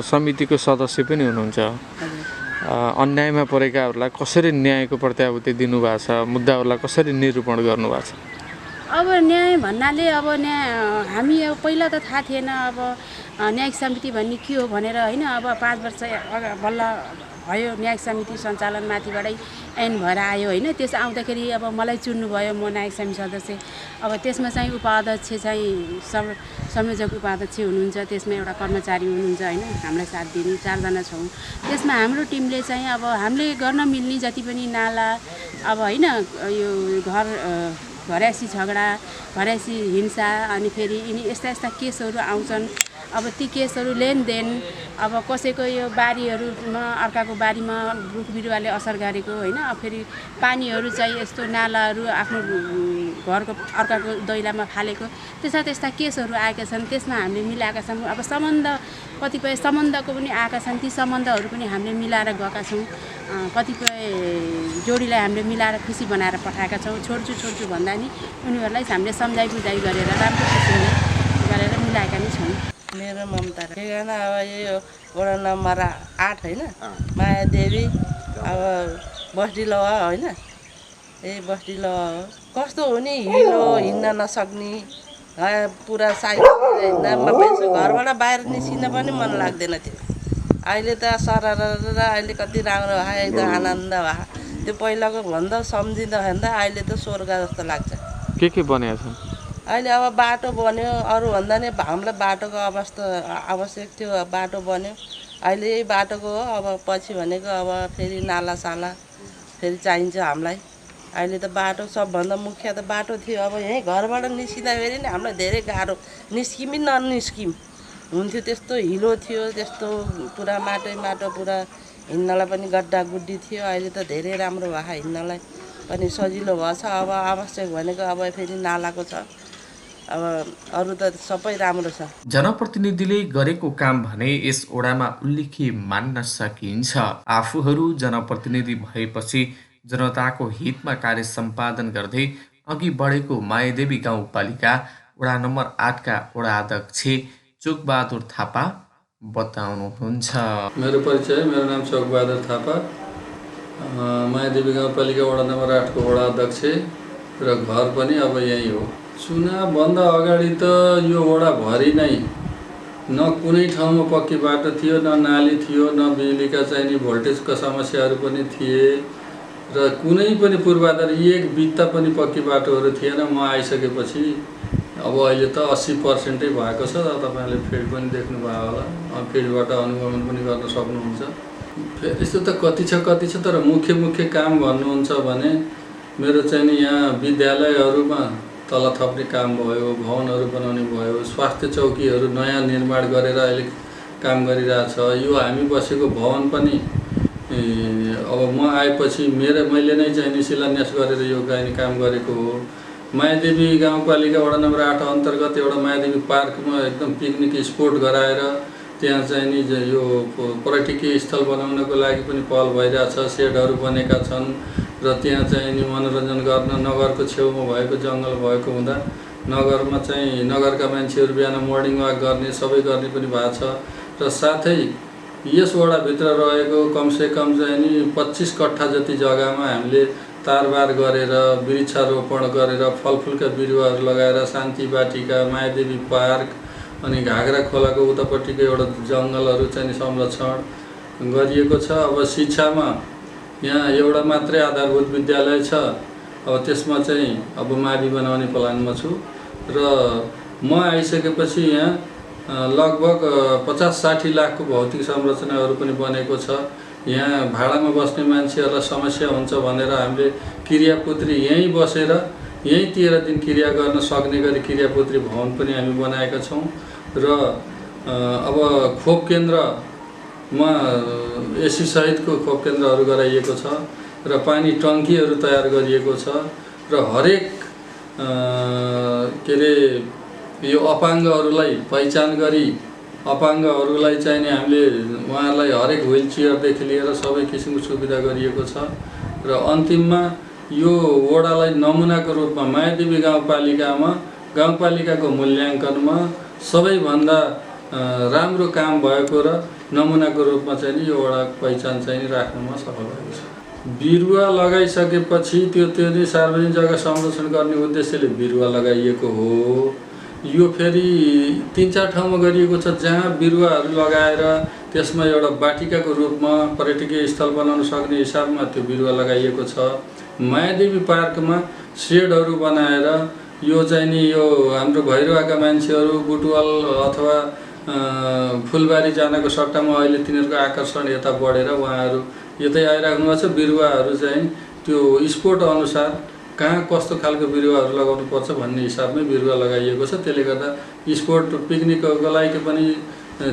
समितिको सदस्य पनि हुनुहुन्छ। अन्यायमा परेकाहरूलाई कसरी न्यायको प्रत्याभूति दिनुभएको छ, मुद्दाहरूलाई कसरी निरूपण गर्नुभएको छ? अब न्याय भन्नाले अब हामी अब पहिला त थाहा थिएन अब न्यायिक समिति भन्ने के हो भनेर होइन। अब 5 वर्ष बल्ल भयो न्यायिक समिति सञ्चालन माथिबाटै ऐन भएर आयो होइन। त्यस आउँदाखेरि अब मलाई चुन्नुभयो, म न्यायिक समिति सदस्य। अब त्यसमा चाहिँ उपाध्यक्ष चाहिँ संयोजक उपाध्यक्ष हुनुहुन्छ, त्यसमा एउटा कर्मचारी हुनुहुन्छ होइन, हामीलाई साथ दिने 4 जना छौँ। त्यसमा हाम्रो टिमले चाहिँ अब हामीले गर्न मिल्ने जति पनि नाला अब होइन यो घरयासी झगडा, घरयासी हिंसा अनि फेरि यिनी यस्ता केसहरू आउँछन्। अब ती केसहरू लेनदेन, अब कसैको यो बारीहरूमा अर्काको बारीमा रुख बिरुवाले असर गरेको होइन, फेरि पानीहरू चाहिँ यस्तो नालाहरू आफ्नो घरको अर्काको दैलामा फालेको त्यस्ता केसहरू आएका छन्। त्यसमा हामीले मिलाएका छौँ। अब कतिपय सम्बन्धको पनि आएका छन्। ती सम्बन्धहरू पनि हामीले मिलाएर गएका छौँ। कतिपय जोडीलाई हामीले मिलाएर खुसी बनाएर पठाएका छौँ। छोड्छु भन्दा नि उनीहरूलाई हामीले सम्झाइ बुझाइ गरेर राम्रो किसिमले गरेर मिलाएका नै छौँ। मेरो ममता ठेगाना अब यो वडा नम्बर 8 होइन, मायादेवी अब बस्तीलवा होइन। यही बस्तीलवा हो। कस्तो हो नि, हिँड्न नसक्ने, पुरा साइकल हिँड्दा घरबाट बाहिर निस्किन पनि मन लाग्दैन थियो। अहिले त सरर अहिले कति राम्रो भयो, एकदम आनन्द भयो। त्यो पहिलाको भन्दा सम्झिँदा अहिले त स्वर्ग जस्तो लाग्छ। के बनेको छ अहिले? अब बाटो बन्यो, अरूभन्दा नि हामीलाई बाटोको अवस्था आवश्यक थियो। बाटो बन्यो अहिले, यही बाटोको हो। अब पछि भनेको अब फेरि नालासाला फेरि चाहिन्छ हामीलाई। अहिले त बाटो सबभन्दा मुख्य त बाटो थियो। अब यहीँ घरबाट निस्किँदाखेरि नि हामीलाई धेरै गाह्रो, निस्किम ननिस्किम हुन्थ्यो। त्यस्तो हिलो थियो, त्यस्तो पुरा माटो पुरा हिँड्नलाई पनि गड्डा गुड्डी थियो। अहिले त धेरै राम्रो भयो, हिँड्नलाई पनि सजिलो भएछ। अब आवश्यक भनेको अब फेरि नालाको छ। अब अरू त सबै राम्रो छ। जनप्रतिनिधिले गरेको काम भने यस ओडामा उल्लेख्य मान्न सकिन्छ। आफूहरू जनप्रतिनिधि भएपछि जनताको हितमा कार्य सम्पादन गर्दै अघि बढेको मायादेवी गाउँपालिका वडा नम्बर 8 का वडा अध्यक्ष चोकबहादुर थापा बताउनुहुन्छ। मेरो परिचय, मेरो नाम चोकबहादुर थापा, मायादेवी गाउँपालिका वडा नम्बर 8 को वडा अध्यक्ष र घर पनि अब यही हो। चुनावभन्दा अगाडि त यो वडाभरि नै न कुनै ठाउँमा पक्की बाटो थियो, न नाली थियो, न बिजुलीका चाहिने भोल्टेजका समस्याहरू पनि थिए र कुनै पनि पूर्वाधार एक बित्ता पनि पक्की बाटोहरू थिएन। म आइसकेपछि अब अहिले त 80% भएको छ। तपाईँले फिल्ड पनि देख्नुभयो होला, फिल्डबाट अनुगमन पनि गर्न सक्नुहुन्छ। फेरि यस्तो त कति छ, तर मुख्य काम भन्नुहुन्छ भने मेरो चाहिँ यहाँ विद्यालयहरूमा तल थप्ने काम भयो, भवनहरू बनाउने भयो, स्वास्थ्य चौकीहरू नयाँ निर्माण गरेर अहिले काम गरिरहेछ। यो हामी बसेको भवन पनि अब म आएपछि मैले नै चाहिँ शिलान्यास गरेर यो काम गरेको हो। मायादेवी गाउँपालिका वडा नम्बर 8 अन्तर्गत एउटा मायादेवी पार्कमा एकदम पिकनिक स्पोट गराएर त्यहाँ चाहिँ नि यो पर्यटकीय स्थल बनाउनको लागि पनि पहल भइरहेछ। सेडहरू बनेका छन् र त्यहाँ चाहिँ नि मनोरञ्जन गर्न नगरको छेउमा भएको जङ्गल भएको हुँदा नगरमा चाहिँ नगरका मान्छेहरू बिहान मर्निङ वाक गर्ने सबै गर्ने पनि भएको छ र साथै यस वडाभित्र रहेको कमसेकम चाहिँ नि 25 कट्ठा जति जग्गामा हामीले तारबार गरेर वृक्षारोपण गरेर फलफुलका बिरुवाहरू लगाएर शान्ति बाटिका मायादेवी पार्क अनि घागरा खोलाको उतापट्टिको एउटा जङ्गलहरू चाहिँ संरक्षण गरिएको छ। अब शिक्षामा यहाँ एउटा मात्रै आधारभूत विद्यालय छ। अब त्यसमा चाहिँ अब मावि बनाउने प्लानमा छु र म आइसकेपछि यहाँ लगभग 50-60 लाखको भौतिक संरचनाहरू पनि बनेको छ। यहाँ भाडामा बस्ने मान्छेहरूलाई समस्या हुन्छ भनेर हामीले क्रियापुत्री यहीँ बसेर यहीँ 13 दिन क्रिया गर्न सक्ने गरी क्रियापुत्री भवन पनि हामी बनाएका छौँ र अब खोप केन्द्रमा एसी सहितको खोप केन्द्रहरू गराइएको छ र पानी टङ्कीहरू तयार गरिएको छ र हरेक के अरे यो अपाङ्गहरूलाई पहिचान गरी अपाङ्गहरूलाई चाहिँ नि हामीले उहाँहरूलाई हरेक व्हिल चेयरदेखि लिएर सबै किसिमको सुविधा गरिएको छ र अन्तिममा यो वडालाई नमुनाको रूपमा मायादेवी गाउँपालिकाको मूल्याङ्कनमा सबैभन्दा राम्रो काम भएको र नमुनाको रूपमा चाहिँ नि यो वडाको पहिचान चाहिँ नि राख्नुमा सफल भएको छ। बिरुवा लगाइसकेपछि त्यो नै सार्वजनिक जग्गा संरक्षण गर्ने उद्देश्यले बिरुवा लगाइएको हो। यो फेरि 3-4 ठाउँमा गरिएको छ जहाँ बिरुवाहरू लगाएर त्यसमा एउटा बाटिकाको रूपमा पर्यटकीय स्थल बनाउन सक्ने हिसाबमा त्यो बिरुवा लगाइएको छ। मायादेवी पार्कमा सेडहरू बनाएर यो चाहिँ नि यो हाम्रो भैरवाका मान्छेहरू बुटवल अथवा फुलबारी जानको सट्टामा अहिले तिनीहरूको आकर्षण यता बढेर उहाँहरू यतै आइराख्नु भएको छ। बिरुवाहरू चाहिँ त्यो स्पोट अनुसार कहाँ कस्तो खालको बिरुवाहरू लगाउनु पर्छ भन्ने हिसाबमै बिरुवा लगाइएको छ। त्यसले गर्दा स्पोर्ट पिकनिकको लागि पनि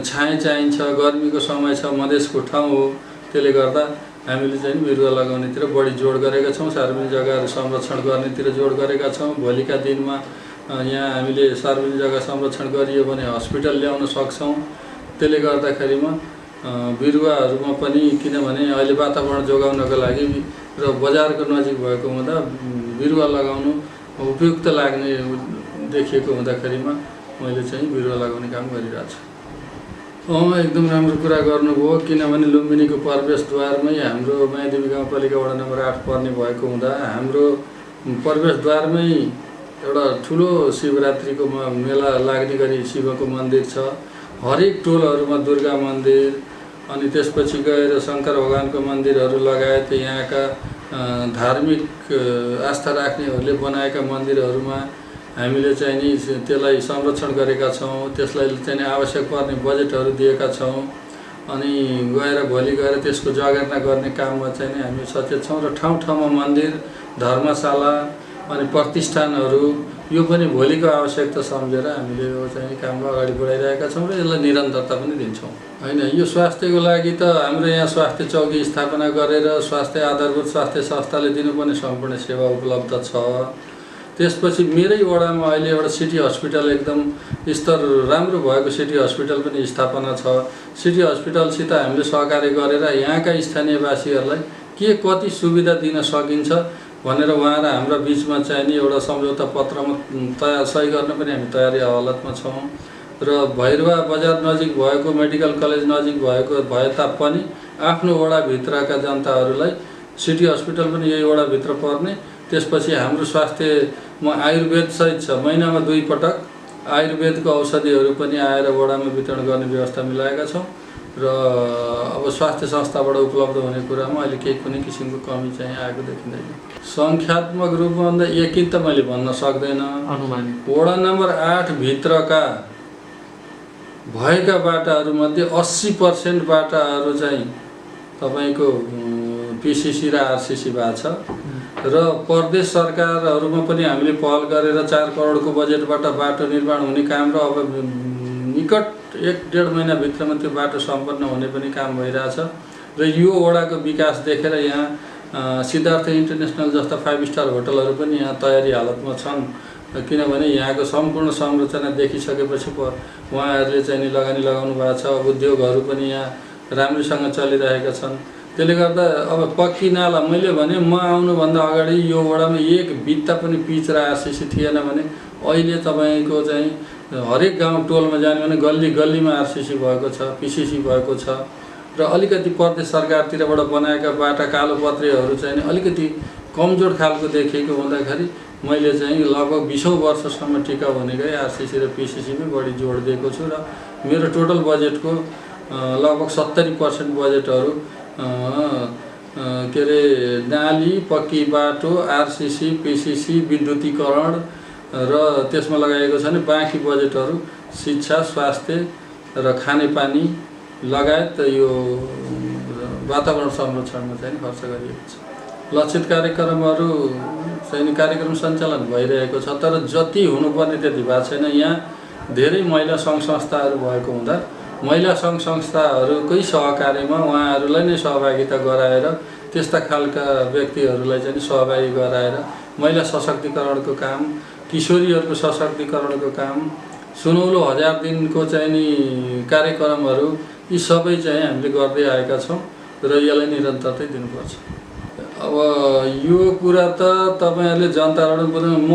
छाया चाहिन्छ, गर्मीको समय छ, मधेसको ठाउँ हो। त्यसले गर्दा हामीले चाहिँ बिरुवा लगाउनेतिर बढी जोड गरेका छौँ, सार्वजनिक जग्गाहरू संरक्षण गर्नेतिर जोड गरेका छौँ। भोलिका दिनमा यहाँ हामीले सार्वजनिक जग्गा संरक्षण गरियो भने हस्पिटल ल्याउन सक्छौँ। त्यसले गर्दाखेरिमा बिरुवाहरूमा पनि किनभने अहिले वातावरण जोगाउनको लागि र बजारको नजिक भएको हुँदा बिरुवा लगाउनु उपयुक्त लाग्ने देखिएको हुँदाखेरिमा मैले चाहिँ बिरुवा लगाउने काम गरिरहेको छु। एकदम राम्रो कुरा गर्नुभयो। किनभने लुम्बिनीको प्रवेशद्वारमै हाम्रो मायादेवी गाउँपालिका वडा नम्बर 8 पर्ने भएको हुँदा हाम्रो प्रवेशद्वारमै एउटा ठुलो शिवरात्रिको मेला लाग्ने गरी शिवको मन्दिर छ। हरेक टोलहरूमा दुर्गा मन्दिर अनि त्यसपछि गएर शङ्कर भगवानको मन्दिरहरू लगायत यहाँका धार्मिक आस्था राख्नेहरूले बनाएका मन्दिरहरूमा हामीले चाहिँ नि त्यसलाई संरक्षण गरेका छौँ। त्यसलाई चाहिँ आवश्यक पर्ने बजेटहरू दिएका छौँ अनि भोलि गएर त्यसको जगेर्ना गर्ने काममा चाहिँ हामी सचेत छौँ र ठाउँ ठाउँमा मन्दिर, धर्मशाला अनि प्रतिष्ठानहरू यो पनि भोलिको आवश्यकता सम्झेर हामीले यो चाहिँ काममा अगाडि बढाइरहेका छौँ र यसलाई निरन्तरता पनि दिन्छौँ। होइन, यो स्वास्थ्यको लागि त हाम्रो यहाँ स्वास्थ्य चौकी स्थापना गरेर स्वास्थ्य आधारभूत स्वास्थ्य संस्थाले दिनुपर्ने सम्पूर्ण सेवा उपलब्ध छ। त्यसपछि मेरै वडामा अहिले एउटा सिटी हस्पिटल एकदम स्तर राम्रो भएको सिटी हस्पिटल पनि स्थापना छ। सिटी हस्पिटलसित हामीले सहकार्य गरेर यहाँका स्थानीयवासीहरूलाई के कति सुविधा दिन सकिन्छ भनेर उहाँ र हाम्रा बिचमा चाहिँ नि एउटा सम्झौता पत्रमा सही गर्न पनि हामी तयारी हालतमा छौँ र भैरवा बजार नजिक भएको मेडिकल कलेज नजिक भएको भए तापनि आफ्नो वडाभित्रका जनताहरूलाई सिटी हस्पिटल पनि यही वडाभित्र पर्ने। त्यसपछि हाम्रो स्वास्थ्यमा आयुर्वेद सहित छ। महिनामा 2 पटक आयुर्वेदको औषधिहरू पनि आएर वडामा वितरण गर्ने व्यवस्था मिलाएका छौँ र अब स्वास्थ्य संस्थाबाट उपलब्ध हुने कुरामा अहिले केही कुनै किसिमको कमी चाहिँ आएको देखिँदैन। सङ्ख्यात्मक रूपमा भन्दा एकिन त मैले भन्न सक्दैन। वडा नम्बर 8 भित्रका भएका बाटाहरूमध्ये 80% बाटाहरू चाहिँ तपाईँको पिसिसी र आरसिसी भएको छ र प्रदेश सरकारहरूमा पनि हामीले पहल गरेर 4 करोडको बजेटबाट बाटो निर्माण हुने काम र अब निकट 1-1.5 महिनाभित्रमा त्यो बाटो सम्पन्न हुने पनि काम भइरहेछ र यो वडाको विकास देखेर यहाँ सिद्धार्थ इन्टरनेसनल जस्ता 5 स्टार होटलहरू पनि यहाँ तयारी हालतमा छन्। किनभने यहाँको सम्पूर्ण संरचना देखिसकेपछि उहाँहरूले चाहिँ लगानी लगाउनु भएको छ। उद्योगहरू पनि यहाँ राम्रोसँग चलिरहेका छन् त्यसले गर्दा अब पक्की नाला मैले भने म आउनुभन्दा अगाडि यो वडामा एक बित्ता पनि पिच र आरसिसी थिएन भने अहिले तपाईँको चाहिँ हरेक गाउँ टोलमा जाने भने गल्ली गल्लीमा आरसिसी भएको छ, पिसिसी भएको छ र अलिकति प्रदेश सरकारतिरबाट बनाएका बाटा कालोपत्रेहरू चाहिँ अलिकति कमजोर खालको देखेको हुँदाखेरि मैले चाहिँ लगभग 20औं वर्षसम्म टिकाउ हुने गरी आरसिसी र पिसिसीमै बढी जोड दिएको छु र मेरो टोटल बजेटको लगभग 70% बजेटहरू के अरे नाली, पक्की बाटो, आरसिसी, पिसिसी, विद्युतीकरण र त्यसमा लगाएको छ भने बाँकी बजेटहरू शिक्षा, स्वास्थ्य र खानेपानी लगायत यो वातावरण संरक्षणमा चाहिँ खर्च गरिएको छ। लक्षित कार्यक्रमहरू चाहिँ कार्यक्रम सञ्चालन भइरहेको छ तर जति हुनुपर्ने त्यति भएको छैन। यहाँ धेरै महिला सङ्घ संस्थाहरू भएको हुँदा महिला सङ्घ संस्थाहरूकै सहकार्यमा उहाँहरूलाई नै सहभागिता गराएर त्यस्ता खालका व्यक्तिहरूलाई चाहिँ सहभागी गराएर महिला सशक्तिकरणको काम, किशोरीहरूको सशक्तिकरणको काम, सुनौलो 1000 दिनको चाहिँ नि कार्यक्रमहरू यी सबै चाहिँ हामीले गर्दै आएका छौँ र यसलाई निरन्तरता दिनुपर्छ। अब यो कुरा त तपाईँहरूले जनताबाट बुझ्नु, म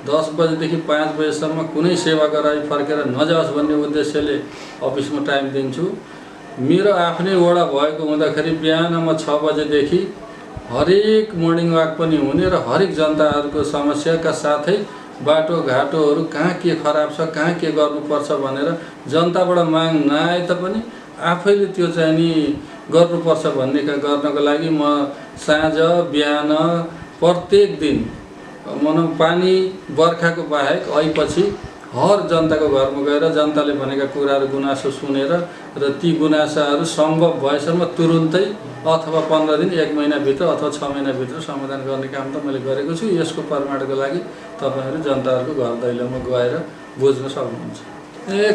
10 बजेदेखि 5 बजेसम्म कुनै सेवा गराइ फर्केर नजाओस् भन्ने उद्देश्यले अफिसमा टाइम दिन्छु। मेरो आफ्नै वडा भएको हुँदाखेरि बिहान म 6 बजेदेखि हरेक मर्निङ वाक पनि हुने र हरेक जनताहरूको समस्याका साथै बाटोघाटोहरू कहाँ के खराब छ, कहाँ के गर्नुपर्छ भनेर जनताबाट माग नआए तापनि आफैले त्यो चाहिँ नि गर्नुपर्छ भन्ने गर्नको लागि म साँझ बिहान प्रत्येक दिन भनौँ पानी बर्खाको बाहेक अहिपछि हर जनताको घरमा गएर जनताले भनेका कुराहरू गुनासो सुनेर र ती गुनासाहरू सम्भव भएसम्म तुरुन्तै अथवा 15 दिन, 1 महिनाभित्र अथवा 6 महिनाभित्र समाधान गर्ने काम त मैले गरेको छु। यसको प्रमाणको लागि तपाईँहरू जनताहरूको घर दैलोमा गएर बुझ्न सक्नुहुन्छ।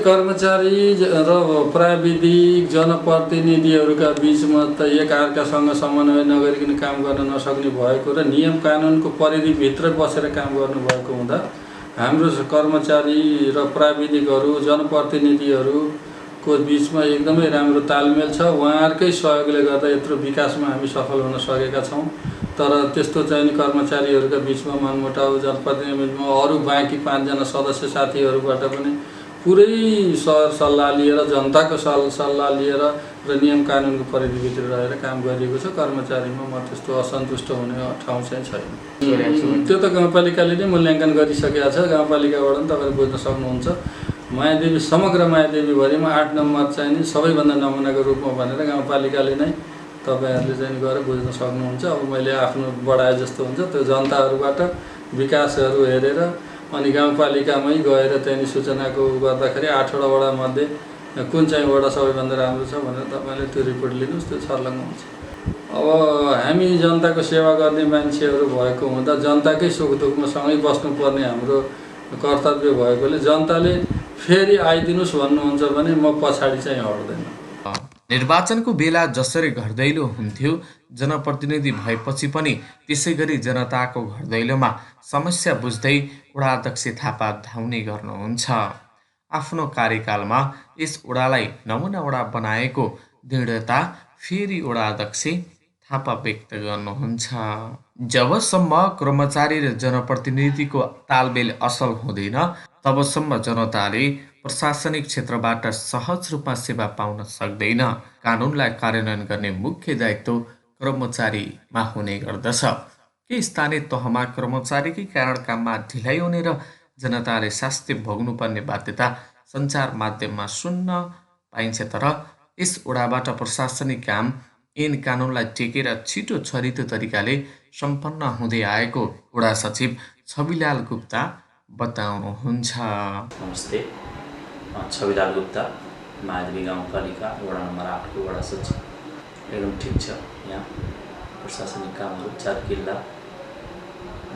कर्मचारी र प्राविधिक जनप्रतिनिधिहरूका बिचमा त एकअर्कासँग समन्वय नगरिकन काम गर्न नसक्ने भएको र नियम कानुनको परिधिभित्र बसेर काम गर्नुभएको हुँदा हाम्रो कर्मचारी र प्राविधिकहरू, जनप्रतिनिधिहरूको बिचमा एकदमै राम्रो तालमेल छ। उहाँहरूकै सहयोगले गर्दा यत्रो विकासमा हामी सफल हुन सकेका छौँ। तर त्यस्तो चाहिँ कर्मचारीहरूका बिचमा मनमुटाउ, जनप्रतिनिधिमा अरू बाँकी 5 जना सदस्य साथीहरूबाट पनि पुरै सल्लाह लिएर, जनताको सल्लाह लिएर र नियम कानुनको परिधिभित्र रहेर काम गरिएको छ। कर्मचारीमा म त्यस्तो असन्तुष्ट हुने ठाउँ चाहिँ छैन। त्यो त गाउँपालिकाले नै मूल्याङ्कन गरिसकेको छ। गाउँपालिकाबाट पनि तपाईँले बुझ्न सक्नुहुन्छ। मायादेवी, समग्र मायादेवीभरिमा 8 नम्बर चाहिँ नि सबैभन्दा नमुनाको रूपमा भनेर गाउँपालिकाले नै तपाईँहरूले चाहिँ गएर बुझ्न सक्नुहुन्छ। अब मैले आफ्नो बढाए जस्तो हुन्छ त्यो जनताहरूबाट विकासहरू हेरेर अनि गाउँपालिकामै गएर त्यहाँदेखि सूचनाको गर्दाखेरि 8वटा वडामध्ये कुन चाहिँ वडा सबैभन्दा राम्रो छ भनेर तपाईँले त्यो रिपोर्ट लिनुहोस्, त्यो छर्लङ्ग हुन्छ। अब हामी जनताको सेवा गर्ने मान्छेहरू भएको हुँदा जनताकै सुख दुःखमा सँगै बस्नुपर्ने हाम्रो कर्तव्य भएकोले जनताले फेरि आइदिनुहोस् भन्नुहुन्छ भने म पछाडि चाहिँ हट्दैन। निर्वाचनको बेला जसरी घरदैलो हुन्थ्यो, जनप्रतिनिधि भएपछि पनि त्यसै गरी जनताको घरदैलोमा समस्या बुझ्दै वडा अध्यक्ष थापा धाउने गर्नुहुन्छ। आफ्नो कार्यकालमा यस वडालाई नमुना वडा बनाएको दृढता फेरि वडा अध्यक्ष थापा व्यक्त गर्नुहुन्छ। जबसम्म कर्मचारी र जनप्रतिनिधिको तालमेल असल हुँदैन तबसम्म जनताले प्रशासनिक क्षेत्रबाट सहज रूपमा सेवा पाउन सक्दैन। कानुनलाई कार्यान्वयन गर्ने मुख्य दायित्व कर्मचारीमा हुने गर्दछ। केही स्थानीय तहमा कर्मचारीकै कारण काममा ढिलाइ हुने र जनताले शास्ति भोग्नुपर्ने बाध्यता सञ्चार माध्यममा सुन्न पाइन्छ। तर यस वडाबाट प्रशासनिक काम ऐन कानुनलाई टेकेर छिटो छरितो तरिकाले सम्पन्न हुँदै आएको वडा सचिव छविलाल गुप्ता बताउनुहुन्छ। नमस्ते, छविलाल गुप्ता, मायादेवी गाउँपालिका वडा नम्बर 8 को वडा सचिव। एकदम ठिक छ। यहाँ प्रशासनिक कामहरू 4 किल्ला,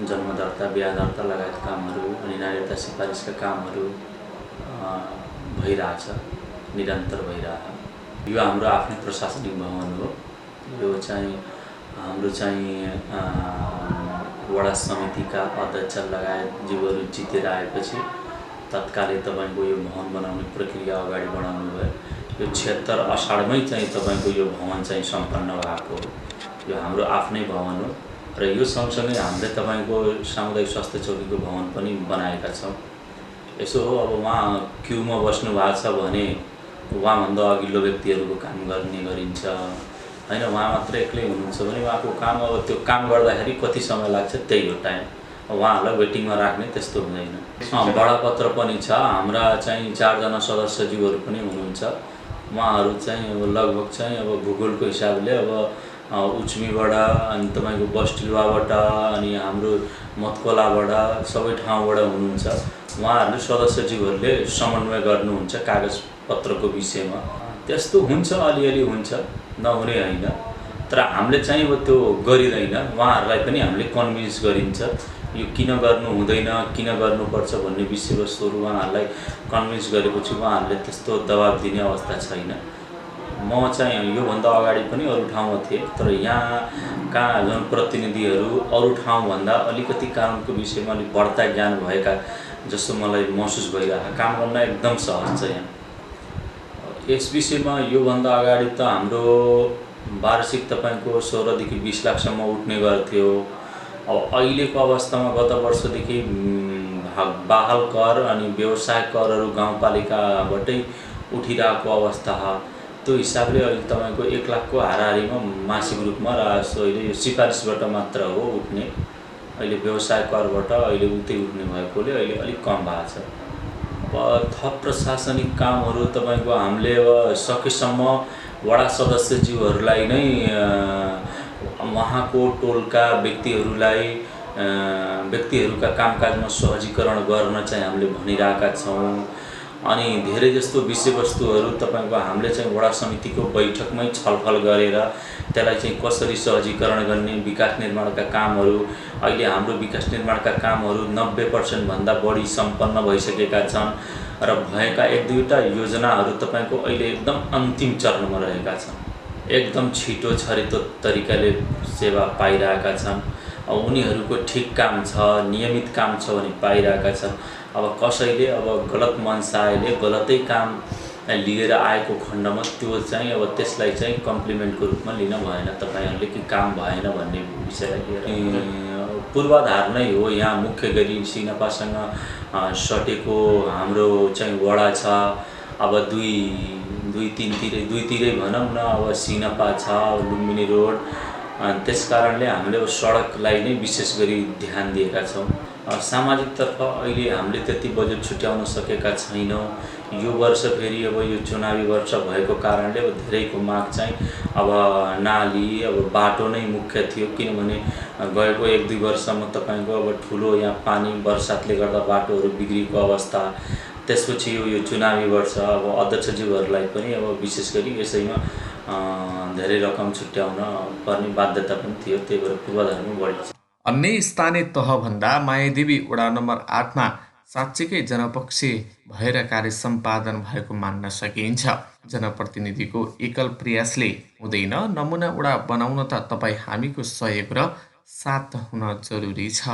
जन्म दर्ता, बिहा दर्ता लगायत कामहरू अनि नागरिकता सिफारिसका कामहरू भइरहेछ, निरन्तर भइरहेछ। यो हाम्रो आफ्नै प्रशासनिक भवन हो। यो चाहिँ हाम्रो चाहिँ वडा समितिका अध्यक्ष लगायत जीवहरू जितेर आएपछि तत्कालै तपाईँको यो भवन बनाउने प्रक्रिया अगाडि बढाउनु भयो। यो 76 अषाढमै चाहिँ तपाईँको यो भवन चाहिँ सम्पन्न भएको हो। यो हाम्रो आफ्नै भवन हो र यो सँगसँगै हामीले तपाईँको सामुदायिक स्वास्थ्य चौकीको भवन पनि बनाएका छौँ। यसो हो, अब उहाँ क्युमा बस्नु भएको छ भने उहाँभन्दा अघिल्लो व्यक्तिहरूको काम गर्ने गरिन्छ होइन। उहाँ मात्र एक्लै हुनुहुन्छ भने उहाँको काम अब त्यो काम गर्दाखेरि कति समय लाग्छ त्यही हो टाइम। उहाँहरूलाई वेटिङमा राख्ने त्यस्तो हुँदैन। बडापत्र पनि छ। हाम्रा चाहिँ 4 जना सदस्यज्यूहरू पनि हुनुहुन्छ। उहाँहरू चाहिँ अब लगभग चाहिँ अब भूगोलको हिसाबले अब उच्मीबाट अनि तपाईँको बस्टिलुवाबाट अनि हाम्रो मतकोलाबाट सबै ठाउँबाट हुनुहुन्छ। उहाँहरूले सदस्यज्यूहरूले समन्वय गर्नुहुन्छ कागजपत्रको विषयमा। त्यस्तो हुन्छ, अलिअलि हुन्छ, नहुने होइन। तर हामीले चाहिँ अब त्यो गरिँदैन। उहाँहरूलाई पनि हामीले कन्भिन्स गरिन्छ यो किन गर्नु हुँदैन, किन गर्नुपर्छ भन्ने विषयवस्तुहरू उहाँहरूलाई कन्भिन्स गरेपछि उहाँहरूले त्यस्तो दबाब दिने अवस्था छैन। म चाहिँ योभन्दा अगाडि पनि अरू ठाउँमा थिएँ, तर यहाँका जनप्रतिनिधिहरू अरू ठाउँभन्दा अलिकति कानुनको विषयमा अलिक बढ्ता ज्ञान भएका जस्तो मलाई महसुस भइरहेको। काम गर्न एकदम सहज छ यहाँ। यस विषयमा योभन्दा अगाडि त हाम्रो वार्षिक तपाईँको 16 देखि 20 लाखसम्म उठ्ने गर्थ्यो। अब अहिलेको अवस्थामा गत वर्षदेखि बाहल कर अनि व्यवसाय करहरू गाउँपालिकाबाटै उठिरहेको अवस्था छ। त्यो हिसाबले अहिले तपाईँको 1 लाखको हाराहारीमा मासिक रूपमा र अहिले यो सिफारिसबाट मात्र हो उठ्ने। अहिले व्यवसाय करबाट अहिले उतै उठ्ने भएकोले अहिले अलिक कम भएको छ। अब थप प्रशासनिक कामहरू तपाईँको हामीले अब सकेसम्म वडा सदस्यज्यूहरूलाई नै उहाँको टोलका व्यक्तिहरूका कामकाजमा सहजीकरण गर्न चाहिँ हामीले भनिरहेका छौँ। अनि धेरै जस्तो विषयवस्तुहरू तपाईँको हामीले चाहिँ वडा समितिको बैठकमै छलफल गरेर त्यसलाई चाहिँ कसरी सहजीकरण गर्ने, विकास निर्माणका कामहरू अहिले हाम्रो विकास निर्माणका कामहरू 90% भन्दा बढी सम्पन्न भइसकेका छन् र भएका 1-2वटा योजनाहरू तपाईँको अहिले एकदम अन्तिम चरणमा रहेका छन्। एकदम छिटो छरितो तरिकाले सेवा पाइरहेका छन्। अब उनीहरूको ठिक काम छ, नियमित काम छ भने पाइरहेका छन्। अब कसैले अब गलत मनसायले गलतै काम लिएर आएको खण्डमा त्यो चाहिँ अब त्यसलाई चाहिँ कम्प्लिमेन्टको रूपमा लिन भएन तपाईँहरूले कि काम भएन भन्ने विषयलाई लिएर पूर्वाधार नै हो। यहाँ मुख्य गरी सिनपासँग सटेको हाम्रो चाहिँ वडा छ। अब दुईतिरै भनौँ न, अब सिनपा छ, लुम्बिनी रोड। त्यस कारणले हामीले सडकलाई नै विशेष गरी ध्यान दिएका छौँ। सामाजिकतर्फ अहिले हामीले त्यति बजेट छुट्याउन सकेका छैनौँ। यो वर्ष फेरि अब यो चुनावी वर्ष भएको कारणले अब धेरैको माग चाहिँ अब नाली, अब बाटो नै मुख्य थियो। किनभने गएको 1-2 वर्षमा तपाईँको अब ठुलो यहाँ पानी बर्सातले गर्दा बाटोहरू बिग्रेको अवस्था। त्यसपछि यो चुनावी वर्ष अब अध्यक्षज्यूहरूलाई पनि अब विशेष गरी यसैमा धेरै रकम छुट्याउन पर्ने बाध्यता पनि थियो। त्यही भएर पूर्वाधारमा बढी छ। अन्य स्थानीय तहभन्दा मायादेवी वडा नम्बर 8मा साँच्चीकै जनपक्षी भएर कार्य सम्पादन भएको मान्न सकिन्छ। जनप्रतिनिधिको एकल प्रयासले हुँदैन। नमुना वडा बनाउन त तपाईँ हामीको सहयोग र साथ हुन जरुरी छ।